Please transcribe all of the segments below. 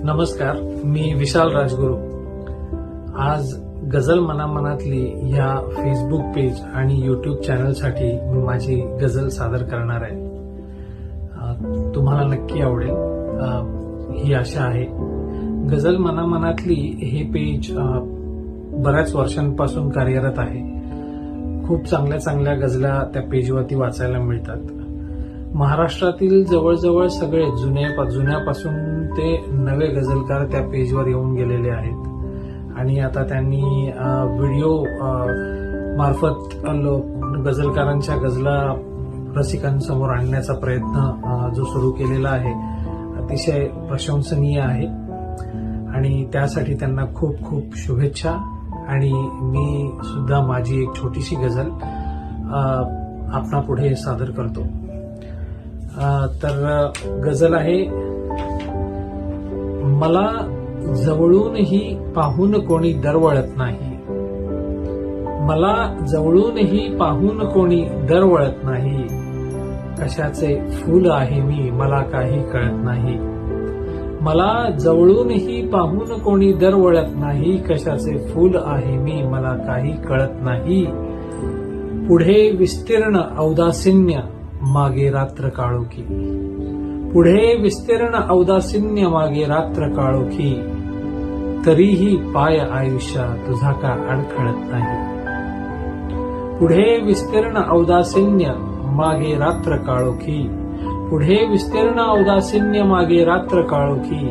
नमस्कार, मी विशाल राजगुरू. आज गझल मनामनातली ह्या फेसबुक पेज आणि युट्यूब चॅनलसाठी मी माझी गझल सादर करणार आहे. तुम्हाला नक्की आवडेल ही आशा आहे. गझल मनामनातली हे पेज बऱ्याच वर्षांपासून कार्यरत आहे. खूप चांगल्या चांगल्या गझला त्या पेजवरती वाचायला मिळतात. महाराष्ट्रातील जवळजवळ सगळे जुन्यापासून ते नवे गझलकार त्या पेजवर येऊन गेलेले आहेत आणि आता त्यांनी व्हिडिओ मार्फत गझलकारांच्या गझला रसिकांसमोर आणण्याचा प्रयत्न जो सुरू केलेला आहे अतिशय प्रशंसनीय आहे आणि त्यासाठी त्यांना खूप खूप शुभेच्छा. आणि मी सुद्धा माझी एक छोटीशी गझल आपणापुढे सादर करतो. तर गझल आहे, मला जवळूनही पाहून कोणी दरवळत नाही. मला जवळूनही पाहून कोणी दरवळत नाही. कशाचे फूल आहे मी मला काही कळत नाही. मला जवळूनही पाहून कोणी दरवळत नाही. कशाचे फूल आहे मी मला काही कळत नाही. पुढे विस्तीर्ण औदासिन्य मागे रात्र काळोखी. पुढे विस्तीर्ण औदासिन्य मागे रात्र काळोखी. तरीही पाय आयुष्या तुझा का अडखळत नाही. पुढे विस्तीर्ण औदासिन्य मागे रात्र काळोखी. पुढे विस्तीर्ण औदासिन्य मागे रात्र काळोखी.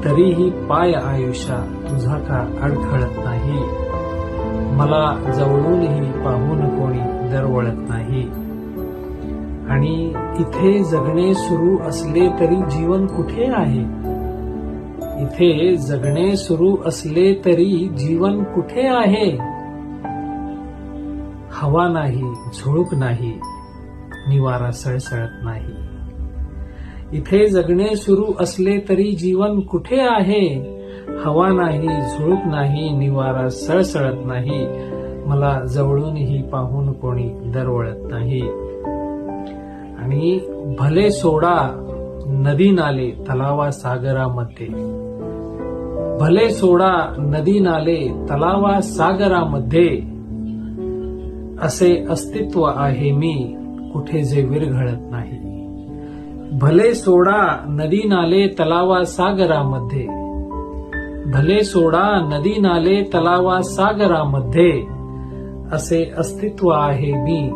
तरीही पाय आयुष्या तुझा का अडखळत नाही. मला जवळूनही पाहून कोणी दरवळत नाही. आणि इथे जगणे सुरू असले तरी जीवन कुठे आहे. इथे जगणे सुरू असले तरी जीवन कुठे आहे. हवा नाही, झुळूक नाही, निवारा सळसळत नाही. इथे जगणे सुरू असले तरी जीवन कुठे आहे. हवा नाही, झुळूक नाही, निवारा सळसळत नाही. मला जवळूनही पाहून कोणी दरवळत नाही. आणि भले सोडा नदी नाले तलावा सागरामध्ये. भले सोडा नदी नाले तलावा सागरामध्ये. असे अस्तित्व आहे मी कुठे जे विरघळत नाही. भले सोडा नदी नाले तलावा सागरामध्ये. भले सोडा नदी नाले तलावा सागरामध्ये. असे अस्तित्व आहे मी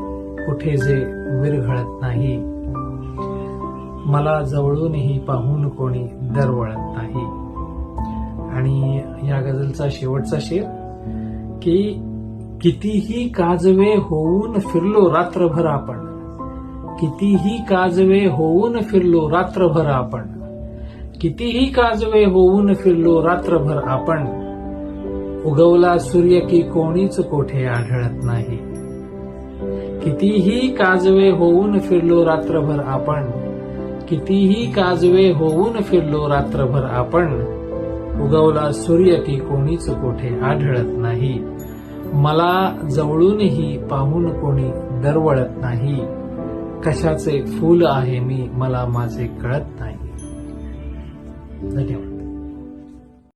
कुठे जे विरघळत नाही. मला जवळूनही पाहून कोणी दरवळत नाही. आणि या गझलचा शेवटचा शेर की कितीही काजवे होऊन फिरलो रात्रभर आपण. कितीही काजवे होऊन फिरलो रात्रभर आपण. कितीही काजवे होऊन फिरलो रात्रभर आपण. उगवला सूर्य की कोणीच कोठे आढळत नाही. कितीही काजवे होऊन फिरलो रात्रभर आपण. कितीही काजवे होऊन फिरलो रात्रभर आपण. उगवला सूर्य की कोणीच कोठे आढळत नाही. मला जवळूनही पाहून कोणी दरवळत नाही. कशाचे फूल आहे मी मला माझे कळत नाही. धन्यवाद.